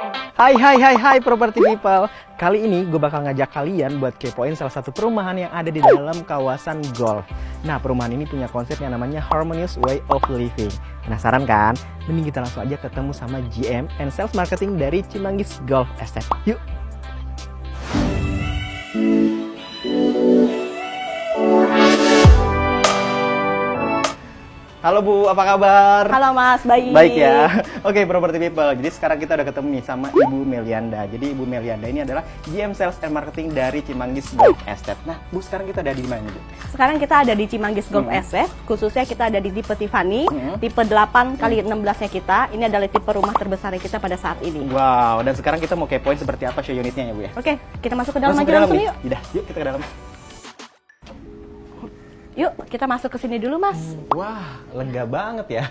Hai property people. Kali ini gue bakal ngajak kalian buat kepoin salah satu perumahan yang ada di dalam kawasan golf. Nah, perumahan ini punya konsep yang namanya Harmonious Way of Living. Penasaran kan? Mending kita langsung aja ketemu sama GM and Sales Marketing dari Cimanggis Golf Estate. Yuk! Halo Bu, apa kabar? Halo Mas, baik. Baik ya. Oke, property people. Jadi sekarang kita udah ketemu nih sama Ibu Melianda. Jadi Ibu Melianda ini adalah GM Sales and Marketing dari Cimanggis Golf Estate. Nah, Bu, sekarang kita ada di mana, Bu? Sekarang kita ada di Cimanggis Golf Estate. Khususnya kita ada di tipe Tiffany, tipe 8x16-nya kita. Ini adalah tipe rumah terbesar kita pada saat ini. Wow, dan sekarang kita mau kepoin seperti apa show unitnya ya, Bu ya? Oke, kita masuk ke dalam Masuk aja ke dalam langsung nih? yuk. Udah, yuk kita ke dalam. Yuk, kita masuk ke sini dulu, Mas. Wah, lega banget ya.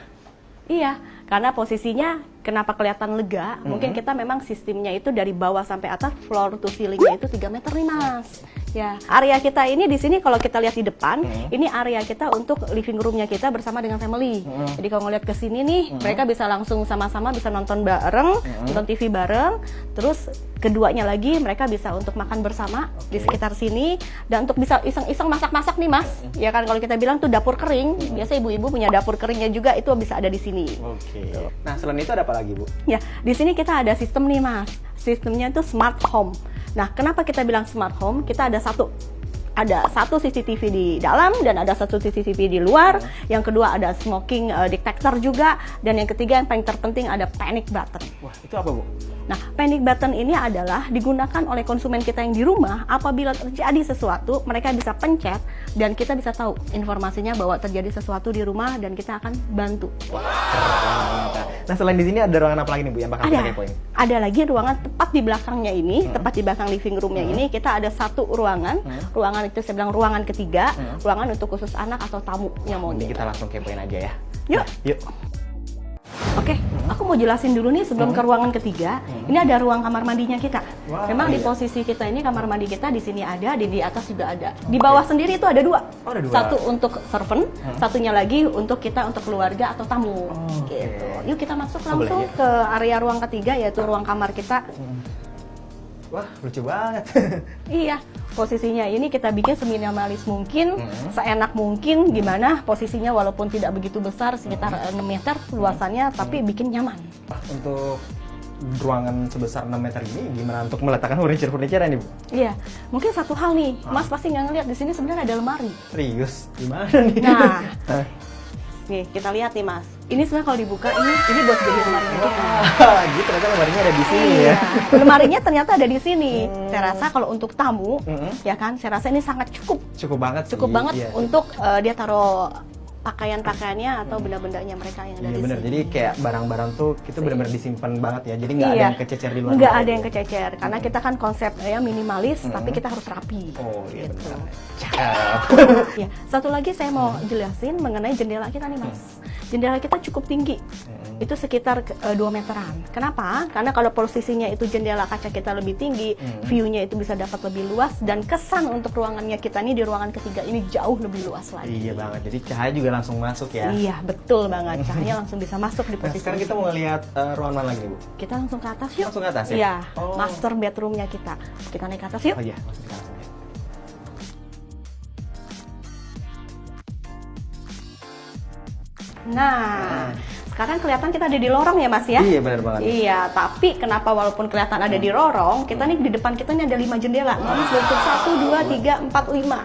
Iya, karena posisinya kenapa kelihatan lega? Mungkin kita memang sistemnya itu dari bawah sampai atas, floor to ceilingnya itu 3 meter nih, Mas. Ya, area kita ini di sini kalau kita lihat di depan, ini area kita untuk living roomnya kita bersama dengan family. Jadi kalau ngeliat ke sini nih, mereka bisa langsung sama-sama bisa nonton bareng, nonton TV bareng. Terus keduanya lagi mereka bisa untuk makan bersama di sekitar sini, dan untuk bisa iseng-iseng masak-masak nih, Mas. Ya kan kalau kita bilang tuh dapur kering, biasa ibu-ibu punya dapur keringnya juga, itu bisa ada di sini. Oke. Nah, selain itu ada apa lagi, Bu? Ya, di sini kita ada sistem nih, Mas. Sistemnya itu smart home. Nah, kenapa kita bilang smart home? Kita ada satu CCTV di dalam dan ada satu CCTV di luar. Yang kedua ada smoking detector juga, dan yang ketiga yang paling terpenting ada panic button. Wah, itu apa, Bu? Nah, panic button ini adalah digunakan oleh konsumen kita yang di rumah. Apabila terjadi sesuatu, mereka bisa pencet dan kita bisa tahu informasinya bahwa terjadi sesuatu di rumah dan kita akan bantu. Nah, selain di sini ada ruangan apa lagi nih, Bu, yang bakal kita kepoin? Ada lagi ruangan tepat di belakangnya ini, tepat di belakang living roomnya ini, kita ada satu ruangan. Ruangan itu saya bilang ruangan ketiga, ruangan untuk khusus anak atau tamu yang mau. Ini kita langsung kepoin aja ya. Yuk. Nah, yuk. Oke, aku mau jelasin dulu nih sebelum ke ruangan ketiga. Ini ada ruang kamar mandinya kita. Wah, Memang di iya. posisi kita ini kamar mandi kita di sini ada, di atas juga ada. Di bawah sendiri itu ada dua. Oh, ada dua. Satu untuk servant, satunya lagi untuk kita untuk keluarga atau tamu. Oke. Gitu. Yuk kita masuk Boleh, langsung ya. ke area ruang ketiga, yaitu ruang kamar kita. Wah, lucu banget. Iya, posisinya ini kita bikin seminimalis mungkin, seenak mungkin, gimana posisinya walaupun tidak begitu besar, sekitar 6 meter luasannya, tapi bikin nyaman. Wah, untuk ruangan sebesar 6 meter ini gimana untuk meletakkan furniture ini, Bu? Iya, mungkin satu hal nih, Mas pasti nggak ngeliat di sini sebenarnya ada lemari. Serius? Gimana nih? Nah, nih kita lihat nih, Mas. Ini sebenarnya kalau dibuka ini buat jadi lemarinya kita. Wah, gitu ternyata lemarinya ada di sini ya. Lemarinya ternyata ada di sini. Saya rasa kalau untuk tamu, ya kan, saya rasa ini sangat cukup. Cukup banget sih. Cukup banget Iya. untuk dia taruh pakaian-pakaiannya atau benda-bendanya mereka yang ada Iya di bener, sini. jadi kayak barang-barang tuh itu benar-benar disimpan banget ya, jadi nggak ada Iya. yang kececer di luar. Nggak ada yang kececer, karena kita kan konsepnya minimalis, tapi kita harus rapi. Oh iya Gitu. benar. Cakep. Ya, satu lagi saya mau jelasin mengenai jendela kita nih, Mas. Jendela kita cukup tinggi. Itu sekitar 2 meteran. Kenapa? Karena kalau posisinya itu jendela kaca kita lebih tinggi, view-nya itu bisa dapat lebih luas, dan kesan untuk ruangannya kita nih di ruangan ketiga ini jauh lebih luas lagi. Iya banget, jadi cahaya juga langsung masuk ya. Iya, betul banget. Cahaya langsung bisa masuk di Nah, posisi. sekarang kita mau ngelihat ruangan mana lagi nih, Bu? Kita langsung ke atas yuk. Langsung ke atas ya? Iya, Oh. master bedroomnya kita. Kita naik ke atas yuk. Oh iya, langsung kita langsung ya. Nah, sekarang kelihatan kita ada di lorong ya, Mas ya? Iya benar banget. Iya, tapi kenapa walaupun kelihatan ada di lorong, kita nih di depan kita nih ada 5 jendela. Harus bentuk 1, 2, 3, 4, 5.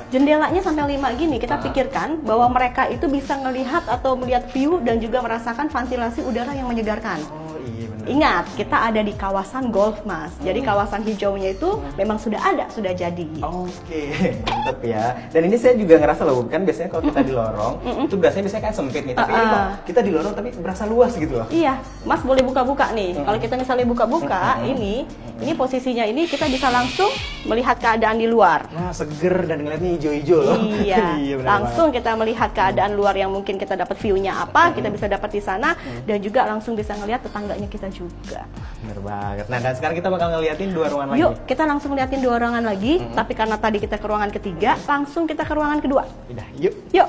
Jendelanya sampai 5 gini, kita pikirkan bahwa mereka itu bisa melihat atau melihat view dan juga merasakan ventilasi udara yang menyegarkan. Oh iya benar. Ingat, kita ada di kawasan golf, Mas. Jadi kawasan hijaunya itu memang sudah ada, sudah jadi. Oke, mantep ya. Dan ini saya juga ngerasa loh, kan biasanya kalau kita di lorong, itu biasanya kan sempit nih. Tapi ini kok kita di lorong tapi berasa luas gitu loh. Iya, Mas boleh buka-buka nih. Kalau kita misalnya buka-buka, ini posisinya ini kita bisa langsung melihat keadaan di luar. Wah, seger dan ngeliatnya hijau-hijau loh. Iya, benar langsung kita melihat keadaan luar yang mungkin kita dapat view-nya apa, kita bisa dapat di sana, dan juga langsung bisa ngelihat tetangganya kita juga. Bener banget. Nah, dan sekarang kita bakal ngeliatin 2 ruangan lagi. Yuk, kita langsung liatin 2 ruangan lagi, tapi karena tadi kita ke ruangan ketiga, langsung kita ke ruangan kedua. Udah, yuk. Yuk.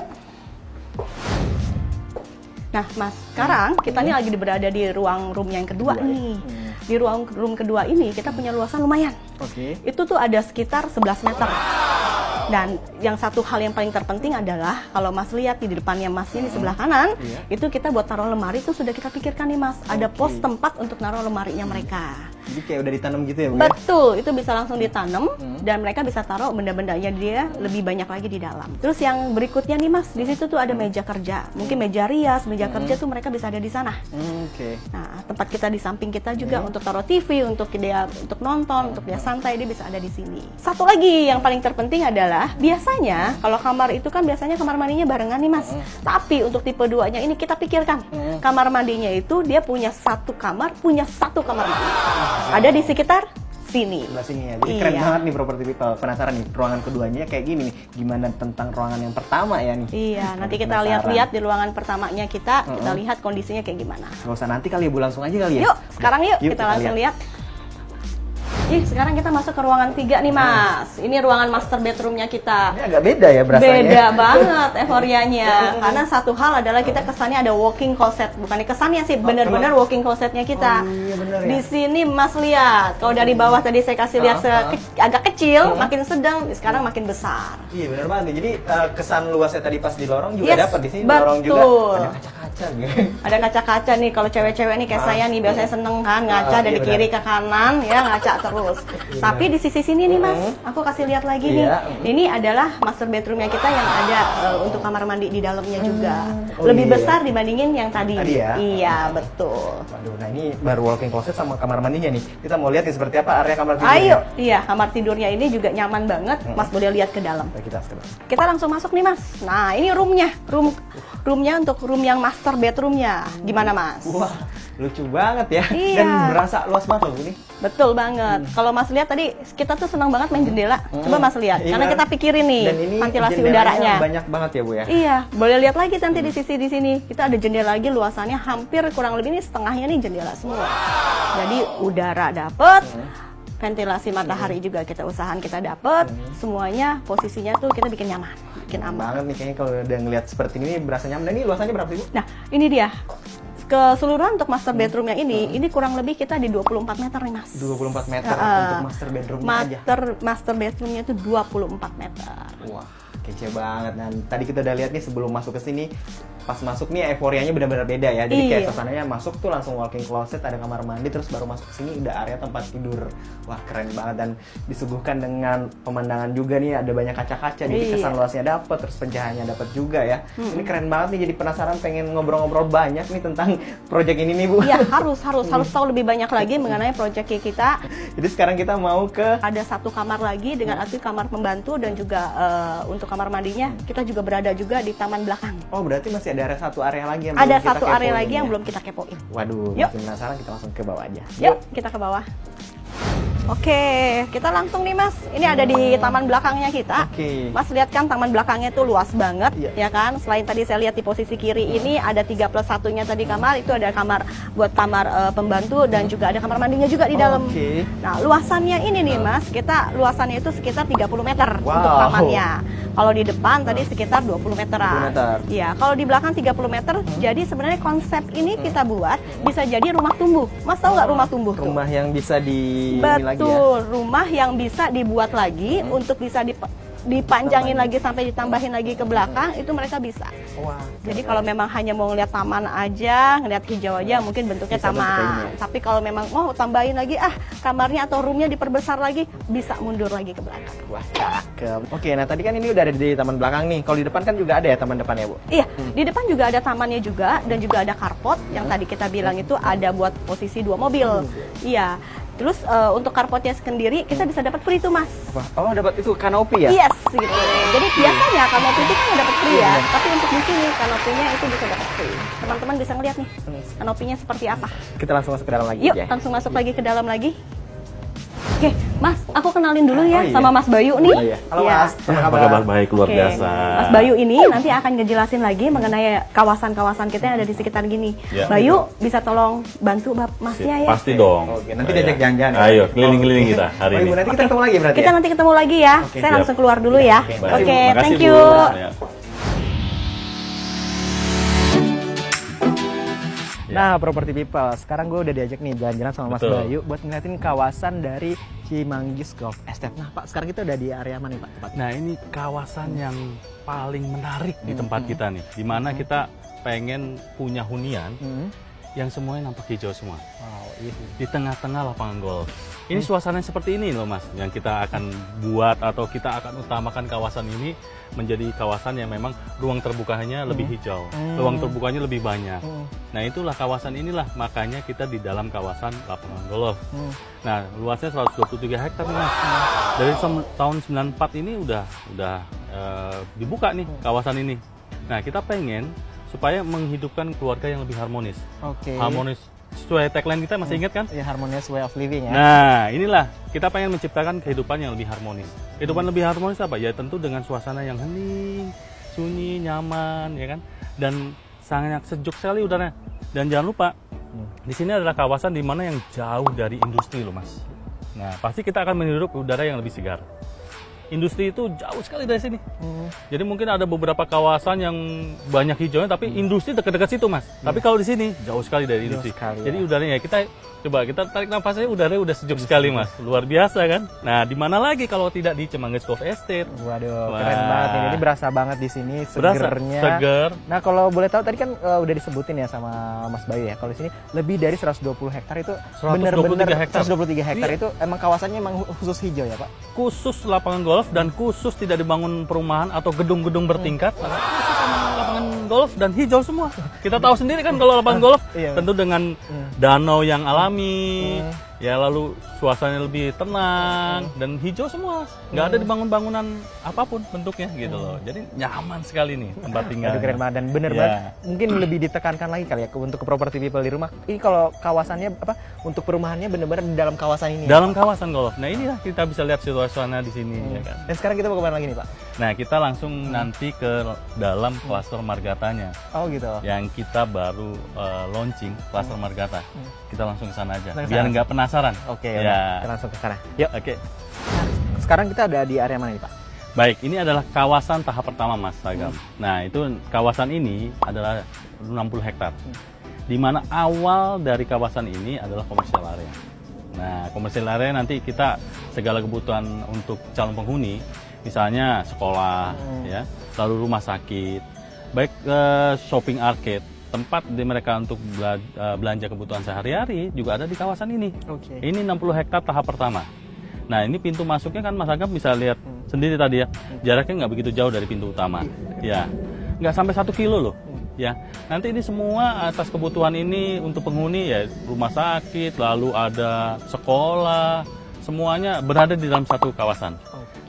Nah, Mas, sekarang kita nih lagi berada di ruang room yang kedua nih. di room kedua ini kita punya luasan lumayan. Oke. Itu tuh ada sekitar 11 meter. Dan yang satu hal yang paling terpenting adalah kalau Mas lihat di depannya Mas ini di sebelah kanan, itu kita buat taruh lemari itu sudah kita pikirkan nih Mas. Ada pos tempat untuk naruh lemarinya mereka. Jadi kayak udah ditanam gitu ya, Bu? Betul, itu bisa langsung ditanam dan mereka bisa taruh benda-bendanya dia lebih banyak lagi di dalam. Terus yang berikutnya nih Mas, di situ tuh ada meja kerja. Mungkin meja rias, meja kerja tuh mereka bisa ada di sana. Oke. Nah, tempat kita di samping kita juga untuk taruh TV, untuk dia untuk nonton, untuk dia santai, dia bisa ada di sini. Satu lagi yang paling terpenting adalah biasanya kalau kamar itu kan biasanya kamar mandinya barengan nih Mas. Tapi untuk tipe 2-nya ini kita pikirkan. Kamar mandinya itu dia punya satu kamar mandi. Ada di sekitar sini. Sebelah sini ya. Jadi keren banget nih Property People. Penasaran nih ruangan keduanya kayak gini nih. Gimana tentang ruangan yang pertama ya nih? Iya, nanti kita Penasaran. lihat-lihat di ruangan pertamanya kita lihat kondisinya kayak gimana. Nggak usah nanti kali ya, Bu, langsung aja kali ya. Yuk, sekarang yuk kita langsung lihat. Sekarang kita masuk ke ruangan 3 nih Mas. Ini ruangan master bedroomnya kita. Ini agak beda ya berasanya. Beda banget euforianya. Karena satu hal adalah kita kesannya ada walking closet. Bukannya kesannya sih, bener-bener walking closetnya kita. Iya bener ya. Di sini Mas lihat, kalau dari bawah tadi saya kasih lihat agak kecil, makin sedang, sekarang makin besar. Iya bener banget nih. Jadi kesan luasnya tadi pas di lorong juga Yes, dapat di sini. Di betul. lorong juga ada kaca-kaca gitu. Ada kaca-kaca nih, kalau cewek-cewek nih kayak saya nih biasanya seneng kan ngaca dari iya kiri ke kanan ya, ngaca terus. Tapi di sisi sini nih Mas, aku kasih lihat lagi nih. Ini adalah master bedroomnya kita yang ada untuk kamar mandi di dalamnya juga. Lebih besar dibandingin yang tadi. Ya? Iya, betul. Waduh, nah ini baru walking closet sama kamar mandinya nih. Kita mau lihat nih seperti apa area kamar tidurnya. Ayo, iya kamar tidurnya ini juga nyaman banget. Mas boleh lihat ke dalam. Nah, kita sekarang. Kita langsung masuk nih Mas. Nah ini roomnya untuk room yang master bedroomnya. Gimana Mas? Wah, lucu banget ya. Iya. Dan berasa luas banget loh ini. Betul banget. Kalau Mas lihat tadi kita tuh senang banget main jendela. Coba Mas lihat, karena kita pikirin nih Dan ini ventilasi jendelanya udaranya. banyak banget ya Bu ya. Iya, boleh lihat lagi nanti di sisi di sini. Kita ada jendela lagi luasannya hampir kurang lebih ini setengahnya nih jendela semua. Jadi udara dapet, ventilasi matahari juga kita usahakan kita dapet. Semuanya posisinya tuh kita bikin nyaman, bikin aman. Banget nih kayaknya kalau udah ngeliat seperti ini berasa nyaman. Dan ini luasannya berapa sih Bu? Nah, ini dia. Keseluruhan untuk master bedroomnya ini kurang lebih kita di 24 meter nih Mas. 24 meter untuk master bedroomnya aja. Master bedroomnya itu 24 meter. Wah, kece banget. Dan tadi kita udah lihat nih sebelum masuk ke sini, pas masuk nih euforianya benar-benar beda ya. Jadi kayak suasananya masuk tuh langsung walking closet, ada kamar mandi, terus baru masuk ke sini udah area tempat tidur. Wah, keren banget dan disuguhkan dengan pemandangan juga nih, ada banyak kaca-kaca. Jadi kesan luasnya dapet, terus pencahayaannya dapet juga ya. Ini keren banget nih, jadi penasaran pengen ngobrol-ngobrol banyak nih tentang project ini nih Bu. Iya, harus tahu lebih banyak lagi mengenai project kita. Jadi sekarang kita mau ke ada satu kamar lagi dengan arti kamar pembantu dan juga untuk kamar mandinya kita juga berada juga di taman belakang. Oh, berarti masih ada satu area lagi yang Ada belum kita satu area kepoin lagi yang ya? belum kita kepoin. Waduh, Yuk. makin penasaran, kita langsung ke bawah aja. Yuk, kita ke bawah. Oke, kita langsung nih Mas. Ini ada di taman belakangnya kita. Oke. Mas lihat kan taman belakangnya itu luas banget, Iya. ya kan? Selain tadi saya lihat di posisi kiri ini ada 3+1-nya tadi kamar, itu ada kamar buat kamar pembantu dan juga ada kamar mandinya juga di dalam. Oke. Nah, luasannya ini nih Mas, luasannya itu sekitar 30 meter Wow. untuk kamarnya. Kalau di depan tadi sekitar 20 meteran. 20 meter. Iya, kalau di belakang 30 meter. Jadi sebenarnya konsep ini kita buat bisa jadi rumah tumbuh. Mas tahu nggak rumah tumbuh tuh? Rumah yang bisa di ini lagi ya. Betul, rumah yang bisa dibuat lagi untuk bisa dipanjangin lagi sampai ditambahin lagi ke belakang, itu mereka bisa. Wah. Jadi kalau memang hanya mau ngeliat taman aja, ngeliat hijau aja, mungkin bentuknya Bisa bentuk kayak taman. gini ya? Tapi kalau memang mau tambahin lagi, kamarnya atau roomnya diperbesar lagi, bisa mundur lagi ke belakang. Wah, cakep. Oke, nah tadi kan ini udah ada di taman belakang nih. Kalau di depan kan juga ada ya taman depannya, Bu? Iya, di depan juga ada tamannya juga dan juga ada carport yang tadi kita bilang itu ada buat posisi 2 mobil. Iya. Terus untuk carportnya sendiri kita bisa dapat free tuh Mas. Wah, oh dapat itu kanopi ya? Yes, gitu. Jadi biasanya kanopi itu kan dapat free ya, tapi untuk di sini kanopinya itu bisa dapat free. Teman-teman bisa ngeliat nih kanopinya seperti apa. Kita langsung masuk ke dalam lagi Yuk, aja. langsung masuk lagi ke dalam lagi. Oke, Mas, aku kenalin dulu ya Oh, iya. sama Mas Bayu nih. Oh, iya. Halo Iya. Mas, Apa kabar? Baik, luar Oke, biasa. Mas Bayu ini nanti akan ngejelasin lagi mengenai kawasan-kawasan kita yang ada di sekitar gini. Ya. Bayu bisa tolong bantu Masnya ya? Pasti dong. Oke, nanti diajak jalan-jalan ya? Ayo, keliling-keliling kita hari Oh, ini. Ibu, nanti kita ketemu lagi berarti Kita ya? nanti ketemu lagi ya. Oke, Saya siap. langsung keluar dulu ya. Baik. Oke, Makasih, thank Bu. you. Ya. Nah, Property People, sekarang gue udah diajak nih jalan-jalan sama Mas Betul. Bayu buat ngeliatin kawasan dari Cimanggis Golf Estate. Nah, Pak, sekarang kita udah di area mana nih, Pak? Tepatnya? Nah, ini kawasan yang paling menarik di tempat kita nih, di mana kita pengen punya hunian yang semuanya nampak hijau semua. Wow, iya sih. Di tengah-tengah lapangan golf. Ini suasana seperti ini loh Mas, yang kita akan buat atau kita akan utamakan kawasan ini menjadi kawasan yang memang ruang terbukanya lebih hijau, ruang terbukanya lebih banyak. Nah itulah kawasan inilah, makanya kita di dalam kawasan lapangan golf. Nah luasnya 123 hektar nih Mas. Dari tahun 94 ini udah dibuka nih kawasan ini. Nah kita pengen supaya menghidupkan keluarga yang lebih harmonis. Oke. Harmonis sesuai tagline kita, masih ingat kan? Ya, harmonious way of living ya. Nah, inilah kita pengen menciptakan kehidupan yang lebih harmonis. Kehidupan lebih harmonis apa? Ya tentu dengan suasana yang hening, sunyi, nyaman, ya kan? Dan sangat sejuk sekali udaranya. Dan jangan lupa, di sini adalah kawasan di mana yang jauh dari industri loh, Mas. Nah, pasti kita akan menghirup udara yang lebih segar. Industri itu jauh sekali dari sini. Jadi mungkin ada beberapa kawasan yang banyak hijaunya, tapi industri dekat-dekat situ, Mas. Tapi kalau di sini jauh sekali dari industri. sekali, Jadi ya. udaranya kita coba kita tarik nafasnya, udaranya udah sejuk sekali, Mas. Luar biasa kan? Nah, di mana lagi kalau tidak di Cimanggis Golf Estate? Waduh, Wah. keren banget ini. Ini berasa banget di sini Berasa segernya. seger. Nah, kalau boleh tahu tadi kan udah disebutin ya sama Mas Bayu ya. Kalau di sini lebih dari 120 hektar itu 123 benar-benar hektar. 123 hektar Iya. itu emang kawasannya emang khusus hijau ya, Pak? Khusus lapangan golf dan khusus tidak dibangun perumahan atau gedung-gedung bertingkat. Khusus sama lapangan golf dan hijau semua. Kita tahu sendiri kan kalau lapangan golf Iya. tentu dengan danau yang alami, ya lalu suasananya lebih tenang dan hijau semua. Nggak ada dibangun bangunan apapun bentuknya gitu loh. Jadi nyaman sekali nih tempat tinggal. Aduh, keren banget dan bener Ya. banget. Mungkin lebih ditekankan lagi kali ya untuk ke property people di rumah. Ini kalau kawasannya apa untuk perumahannya bener-bener di dalam kawasan ini. Dalam kawasan golf. Nah inilah kita bisa lihat suasana di sini ya kan. Dan sekarang kita mau kemana lagi nih, Pak? Nah kita langsung nanti ke dalam klaster Margatanya. Oh gitu. Yang kita baru launching klaster Margata. Kita langsung ke sana aja. Langsung ke Biar sana. nggak penasaran. Oke, ya. yaudah, kita langsung ke sana. Yuk. Oke. Sekarang kita ada di area mana nih, Pak? Baik, ini adalah kawasan tahap pertama, Mas Agam. Nah, itu kawasan ini adalah 60 hektar. Di mana awal dari kawasan ini adalah komersial area. Nah, komersial area nanti kita segala kebutuhan untuk calon penghuni, misalnya sekolah, ya, lalu rumah sakit, baik shopping arcade, tempat di mereka untuk belanja kebutuhan sehari-hari juga ada di kawasan ini. Oke. Ini 60 hektar tahap pertama. Nah ini pintu masuknya kan Mas Agam bisa lihat sendiri tadi ya, jaraknya nggak begitu jauh dari pintu utama, ya, nggak sampai 1 kilo loh, ya. Nanti ini semua atas kebutuhan ini untuk penghuni ya, rumah sakit, lalu ada sekolah, semuanya berada di dalam satu kawasan.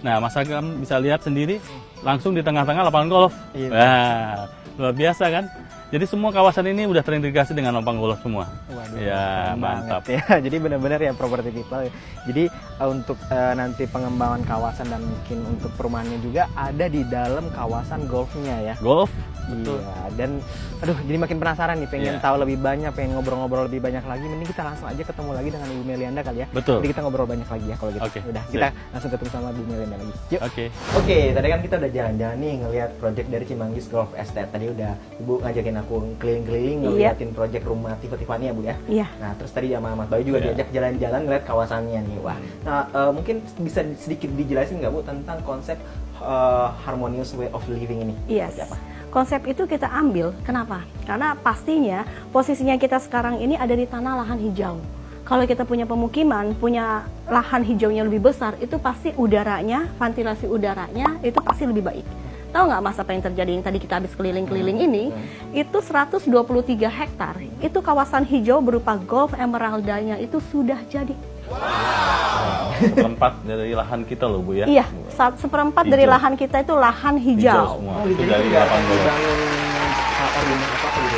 Nah Mas Agam bisa lihat sendiri langsung di tengah-tengah lapangan golf. Iya. Nah, luar biasa kan? Jadi semua kawasan ini udah terintegrasi dengan lapangan golf semua. Waduh, Ya, keren mantap. banget ya. Jadi benar-benar ya property people. Jadi untuk nanti pengembangan kawasan dan mungkin untuk perumahannya juga ada di dalam kawasan golfnya ya. Golf, betul. Iya, dan aduh jadi makin penasaran nih, pengen Iya. tahu lebih banyak, pengen ngobrol-ngobrol lebih banyak lagi. Mending kita langsung aja ketemu lagi dengan Ibu Melianda kali ya. Betul. Jadi kita ngobrol banyak lagi ya kalau gitu. Oke, Udah, siap. kita langsung ketemu sama Bu Melianda lagi. Yuk. Oke. Oke, tadi kan kita udah jalan-jalan nih ngelihat project dari Cimanggis Golf Estate. Tadi udah Ibu ngajakin aku keliling-keliling ngeliatin project rumah tipe-tipenya Bu ya. Iya. Nah, terus tadi sama Mas Bayu juga Iya. diajak jalan-jalan ngeliat kawasannya nih. Wah. Nah, mungkin bisa sedikit dijelasin nggak Bu tentang konsep harmonious way of living ini? Yes. Seperti apa? Konsep itu kita ambil, kenapa? Karena pastinya posisinya kita sekarang ini ada di tanah lahan hijau. Kalau kita punya pemukiman, punya lahan hijaunya lebih besar, itu pasti udaranya, ventilasi udaranya itu pasti lebih baik. Tahu nggak Mas apa yang terjadi yang tadi kita habis keliling-keliling ini? Itu 123 hektar, itu kawasan hijau berupa golf emeraldanya itu sudah jadi. Seperempat dari lahan kita loh Bu ya. Iya, 1/4 dari Hijau. lahan kita itu lahan Hijau hijau. semua. Oh, Itu jadi dari tidak lapangan golf. dibangun rumah apa gitu?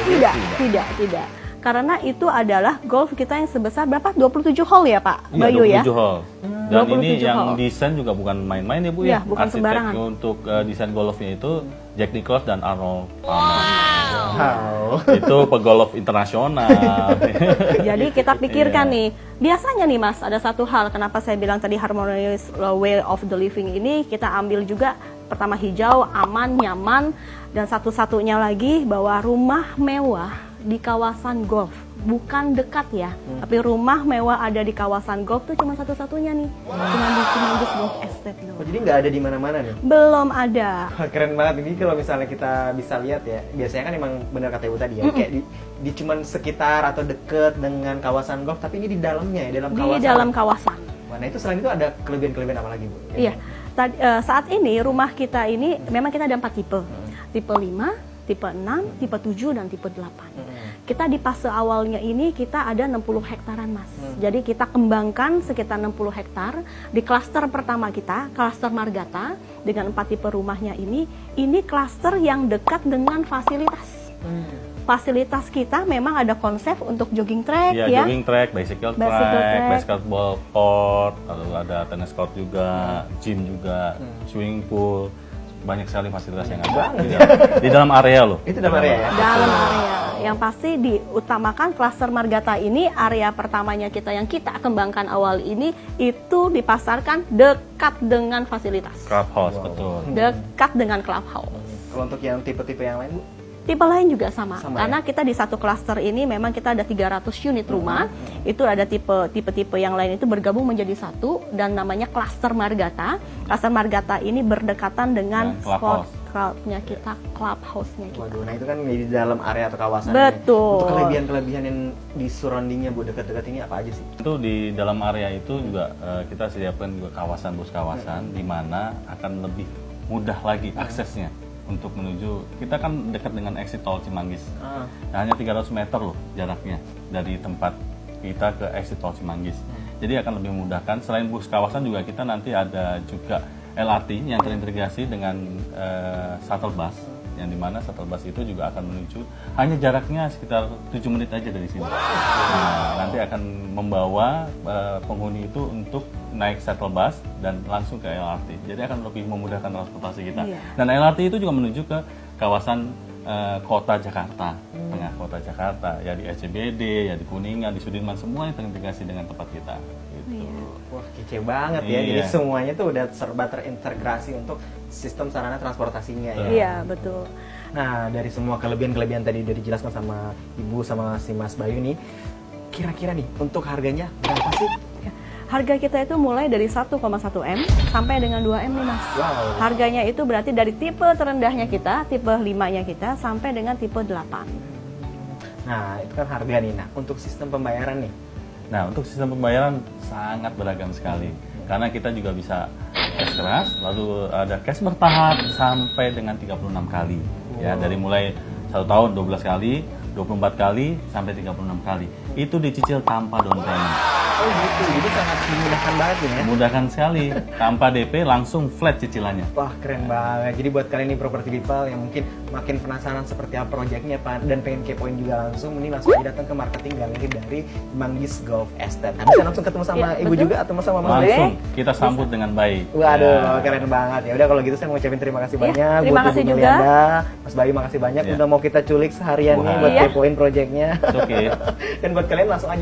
Tidak. Karena itu adalah golf kita yang sebesar berapa? 27 hole ya Pak Iya, Bayu ya? 27 hole. Dan 27 ini yang hole. desain juga bukan main-main ya Bu Iya, ya. bukan Arsitek sembarangan. untuk desain golfnya itu Jack Nicklaus dan Arnold Palmer. Wow. Itu pegolf internasional. Jadi kita pikirkan Iya. nih, biasanya nih Mas, ada satu hal kenapa saya bilang tadi harmonious way of the living ini kita ambil juga pertama hijau, aman, nyaman, dan satu-satunya lagi bahwa rumah mewah di kawasan golf, bukan dekat ya, tapi rumah mewah ada di kawasan golf tuh cuma satu-satunya nih, cuma di Cimanggis Golf Estate Oh, doang. jadi nggak ada di mana-mana nih? Belum ada. Wah, keren banget ini kalau misalnya kita bisa lihat ya. Biasanya kan emang bener kata Ibu tadi ya, kayak di cuman sekitar atau deket dengan kawasan golf, tapi ini di dalamnya ya, dalam Di kawasan. dalam kawasan. Wah, nah itu selain itu ada kelebihan-kelebihan apa lagi, Bu? Iya. Saat ini rumah kita ini memang kita ada 4 tipe. Tipe 5, tipe 6, tipe 7 dan tipe 8. Kita di fase awalnya ini kita ada 60 hektaran, Mas. Jadi kita kembangkan sekitar 60 hektar di klaster pertama kita, klaster Margata dengan 4 tipe rumahnya ini klaster yang dekat dengan fasilitas. Fasilitas kita memang ada konsep untuk jogging track Ya, ya. jogging track, bicycle track, basketball court, lalu ada tennis court juga, gym juga, swimming pool, banyak sekali fasilitas yang ada di dalam area loh. Itu dalam area ya? Dalam area. Yang pasti diutamakan klaster Margata ini area pertamanya kita yang kita kembangkan awal ini itu dipasarkan dekat dengan fasilitas. Clubhouse, betul. Dekat dengan clubhouse. Kalau untuk yang tipe-tipe yang lain, Bu? Tipe lain juga sama Sama karena kita di satu klaster ini memang kita ada 300 unit rumah. Itu ada tipe-tipe yang lain itu bergabung menjadi satu dan namanya klaster Margata. Klaster Margata ini berdekatan dengan clubhouse. clubnya kita, clubhouse-nya kita. Waduh, nah itu kan di dalam area atau kawasan. Betul. Untuk kelebihan-kelebihan yang di surroundingnya, Bu, dekat-dekat ini apa aja sih? Itu di dalam area itu juga kita sediakan juga kawasan bus kawasan di mana akan lebih mudah lagi aksesnya untuk menuju, kita kan dekat dengan exit tol Cimanggis. Nah, hanya 300 meter loh jaraknya dari tempat kita ke exit tol Cimanggis. Jadi akan lebih memudahkan. Selain bus kawasan juga kita nanti ada juga LRT yang terintegrasi dengan shuttle bus, yang dimana shuttle bus itu juga akan menuju, hanya jaraknya sekitar 7 menit aja dari sini. Nah, nanti akan membawa penghuni itu untuk naik shuttle bus dan langsung ke LRT. Jadi akan lebih memudahkan transportasi kita. Iya. Dan LRT itu juga menuju ke kawasan kota Jakarta, tengah kota Jakarta, ya di SCBD, ya di Kuningan, di Sudirman, semuanya terintegrasi dengan tempat kita. Gitu. Iya. Wah, kece banget ya. Iya. Jadi semuanya tuh udah serba terintegrasi untuk sistem sarana transportasinya ya. Iya, betul. Nah, dari semua kelebihan-kelebihan tadi udah dijelaskan sama Ibu sama si Mas Bayu nih, kira-kira nih untuk harganya berapa sih? Harga kita itu mulai dari 1,1 M sampai dengan 2 M nih, Mas. Wow. Harganya itu berarti dari tipe terendahnya kita, tipe 5-nya kita, sampai dengan tipe 8. Nah, itu kan harga nih. Nah, untuk sistem pembayaran nih. Nah, untuk sistem pembayaran sangat beragam sekali. Karena kita juga bisa cash keras, lalu ada cash bertahap sampai dengan 36 kali. Ya, dari mulai 1 tahun 12 kali, 24 kali, sampai 36 kali. Itu dicicil tanpa down payment. Oh gitu, jadi sangat memudahkan banget ya. Memudahkan sekali, tanpa DP langsung flat cicilannya. Wah, keren banget. Jadi buat kalian nih property people yang mungkin makin penasaran seperti apa proyeknya dan pengen kepoin juga langsung, ini langsung aja datang ke marketing galeri dari Manggis Golf Estate. Nah, bisa langsung ketemu sama Iya, Ibu betul. juga atau sama Mas Langsung Bayu? kita sambut dengan baik. Waduh, Ya. keren banget ya. Udah kalau gitu saya mau ucapin terima kasih banyak terima buat kasih Ibu juga. Melianda. Mas Bayu makasih banyak Ya. udah mau kita culik seharian nih Wah. buat Iya. kepoin proyeknya. Oke. Dan buat kalian langsung aja